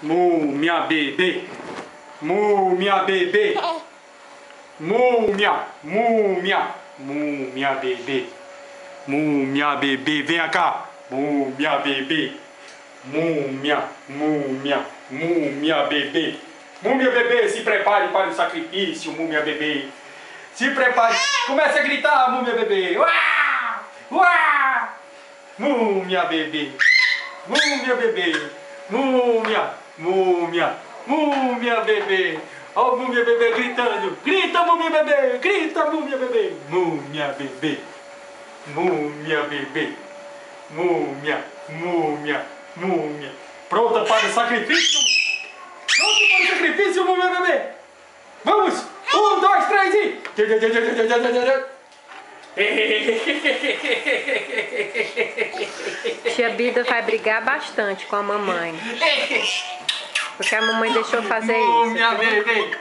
Múmia bebê, múmia bebê, múmia, múmia, múmia bebê, múmia bebê, vem cá, múmia bebê, múmia, múmia, múmia bebê, múmia bebê, se prepare para o sacrifício, múmia bebê, se prepare, comece a gritar, múmia bebê, uá, uá, múmia bebê, múmia bebê, múmia, múmia, múmia bebê, ó o múmia bebê gritando, grita múmia bebê, grita múmia bebê, múmia bebê, múmia bebê, múmia, múmia, múmia, pronta para o sacrifício, pronta para o sacrifício, múmia bebê, vamos, 1, 2, 3 e... Tia Bida vai brigar bastante com a mamãe, porque a mamãe deixou fazer isso. Múmia bebê.